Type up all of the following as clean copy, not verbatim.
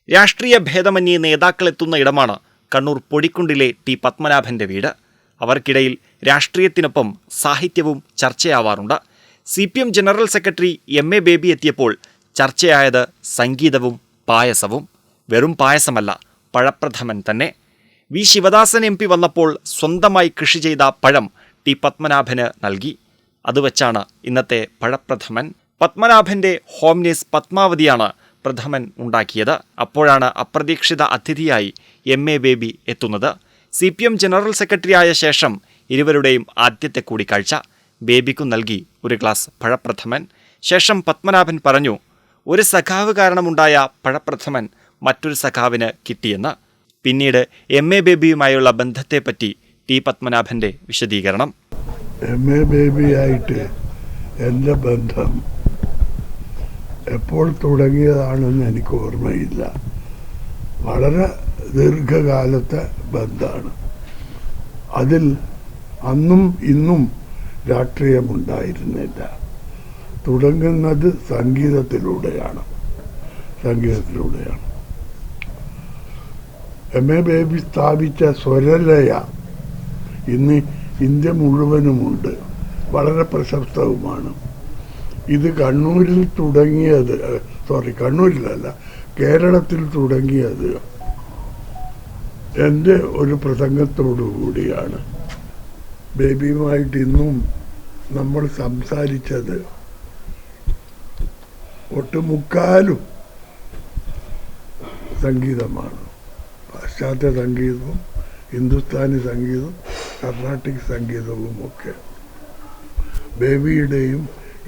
രാഷ്ട്രീയ ഭേദമന്യേ നേതാക്കളെത്തുന്ന ഇടമാണ് കണ്ണൂർ പൊടിക്കുണ്ടിലെ ടി പത്മനാഭന്റെ വീട്. അവർക്കിടയിൽ രാഷ്ട്രീയത്തിനൊപ്പം സാഹിത്യവും ചർച്ചയാവാറുണ്ട്. CPM general secretary MA baby എത്തിയപ്പോൾ ചർച്ചയായത് സംഗീതവും പായസവും. വെറും പായസമല്ല, പഴപ്രഥമൻ തന്നെ. വി ശിവദാസൻ MP വന്നപ്പോൾ സ്വന്തമായി കൃഷി ചെയ്ത പഴം ടി പത്മനാഭന് നൽകി. അതുവച്ചാണ് ഇന്നത്തെ പഴപ്രഥമൻ. പത്മനാഭന്റെ ഹോം നേഴ്സ് പത്മാവതിയാണ് പ്രഥമൻ ഉണ്ടാക്കിയത്. അപ്പോഴാണ് അപ്രതീക്ഷിത അതിഥിയായി MA ബേബി എത്തുന്നത്. CPM ജനറൽ സെക്രട്ടറി ആയ ശേഷം ഇരുവരുടെയും ആദ്യത്തെ കൂടിക്കാഴ്ച. ബേബിക്കും നൽകി ഒരു ഗ്ലാസ് പഴപ്രഥമൻ. ശേഷം പത്മനാഭൻ പറഞ്ഞു, ഒരു സഖാവ് കാരണമുണ്ടായ പഴപ്രഥമൻ മറ്റൊരു സഖാവിന് കിട്ടിയെന്ന്. പിന്നീട് MA ബേബിയുമായുള്ള ബന്ധത്തെപ്പറ്റി ടി പത്മനാഭന്റെ വിശദീകരണം. MA ബേബിയായിട്ട് എൻ്റെ ബന്ധം എപ്പോൾ തുടങ്ങിയതാണെന്ന് എനിക്ക് ഓർമ്മയില്ല. വളരെ ദീർഘകാലത്തെ ബന്ധമാണ്. അതിൽ അന്നും ഇന്നും രാഷ്ട്രീയമുണ്ടായിരുന്നില്ല. തുടങ്ങുന്നത് സംഗീതത്തിലൂടെയാണ്. MA ബേബി സ്ഥാപിച്ച സ്വരലയ ഇന്ന് ഇന്ത്യ മുഴുവനുമുണ്ട്, വളരെ പ്രശസ്തവുമാണ്. ഇത് കണ്ണൂരിലല്ല, കേരളത്തിൽ തുടങ്ങിയത് എൻ്റെ ഒരു പ്രസംഗത്തോടു കൂടിയാണ്. ബേബിയുമായിട്ട് ഇന്നും നമ്മൾ സംസാരിച്ചത് ഒട്ടുമുക്കാലും സംഗീതമാണ്. പാശ്ചാത്യ സംഗീതവും ഹിന്ദുസ്ഥാനി സംഗീതവും കർണാട്ടിക് സംഗീതവും ഒക്കെ. ബേബിയുടെയും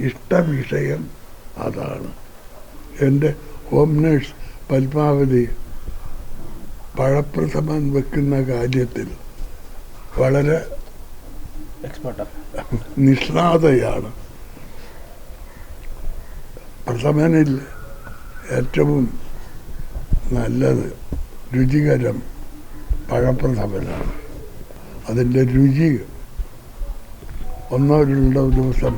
ഇഷ്ടവിഷയം അതാണ്. എൻ്റെ ഹോം നേഴ്സ് പത്മാവതി പഴപ്രഥമൻ വെക്കുന്ന കാര്യത്തിൽ വളരെ നിഷ്ണാതയാണ്. പ്രഥമനിൽ ഏറ്റവും നല്ലത് രുചികരം പഴപ്രഥമനാണ്. അതിൻ്റെ രുചി 1-2 ദിവസം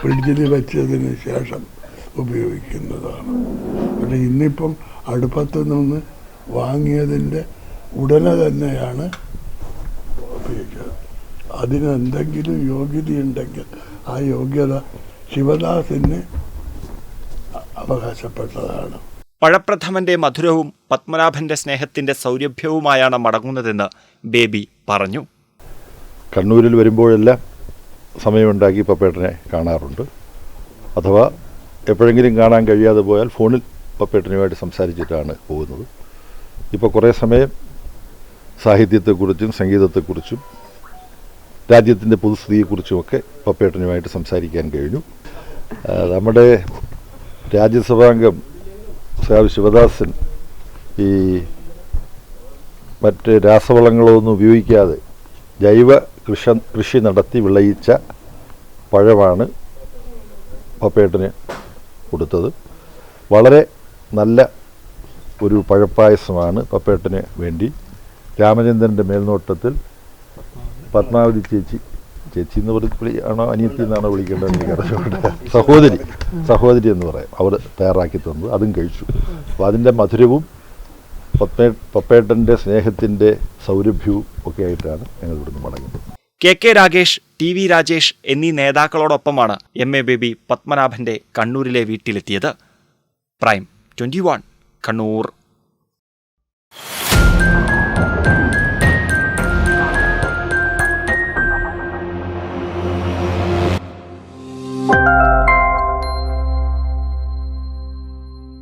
ഫ്രിഡ്ജിൽ വെച്ചതിന് ശേഷം ഉപയോഗിക്കുന്നതാണ്. പക്ഷേ ഇന്നിപ്പം അടുപ്പത്ത് നിന്ന് വാങ്ങിയതിൻ്റെ ഉടനെ തന്നെയാണ് ഉപയോഗിക്കുന്നത്. അതിനെന്തെങ്കിലും യോഗ്യതയുണ്ടെങ്കിൽ ആ യോഗ്യത ശിവദാസിന് അവകാശപ്പെട്ടതാണ്. പഴപ്രഥമന്റെ മധുരവും പത്മനാഭന്റെ സ്നേഹത്തിന്റെ സൗരഭ്യവുമായാണ് മടങ്ങുന്നതെന്ന് ബേബി പറഞ്ഞു. കണ്ണൂരിൽ വരുമ്പോഴെല്ലാം സമയമുണ്ടാക്കി പപ്പേട്ടനെ കാണാറുണ്ട്. അഥവാ എപ്പോഴെങ്കിലും കാണാൻ കഴിയാതെ പോയാൽ ഫോണിൽ പപ്പേട്ടനുമായിട്ട് സംസാരിച്ചിട്ടാണ് പോകുന്നത്. ഇപ്പോൾ കുറേ സമയം സാഹിത്യത്തെക്കുറിച്ചും സംഗീതത്തെക്കുറിച്ചും രാജ്യത്തിൻ്റെ പൊതുസ്ഥിതിയെക്കുറിച്ചുമൊക്കെ പപ്പേട്ടനുമായിട്ട് സംസാരിക്കാൻ കഴിഞ്ഞു. നമ്മുടെ രാജ്യസഭാംഗം ശിവദാസൻ ഈ മറ്റ് രാസവളങ്ങളൊന്നും ഉപയോഗിക്കാതെ ജൈവ കൃഷി നടത്തി വിളയിച്ച പഴമാണ് പപ്പേട്ടന് കൊടുത്തത്. വളരെ നല്ല ഒരു പഴപ്പായസമാണ് പപ്പേട്ടന് വേണ്ടി രാമചന്ദ്രൻ്റെ മേൽനോട്ടത്തിൽ പത്മാവതി ചേച്ചി എന്ന് ആണോ അനിയത്തി എന്നാണോ വിളിക്കേണ്ടതെന്ന് എനിക്ക് അറിഞ്ഞുകൊണ്ട് സഹോദരി എന്ന് പറയാം, അവർ തയ്യാറാക്കി തന്നത്. അതും കഴിച്ചു. അപ്പോൾ അതിൻ്റെ മധുരവും പപ്പേട്ടൻ്റെ സ്നേഹത്തിൻ്റെ സൗരഭ്യവും ഒക്കെ ആയിട്ടാണ് ഞങ്ങൾ ഇവിടുന്ന് മടങ്ങുന്നത്. KK രാഗേഷ്, TV രാജേഷ് എന്നീ നേതാക്കളോടൊപ്പമാണ് MA ബേബി പത്മനാഭന്റെ കണ്ണൂരിലെ വീട്ടിലെത്തിയത്. പ്രൈം 21 കണ്ണൂർ.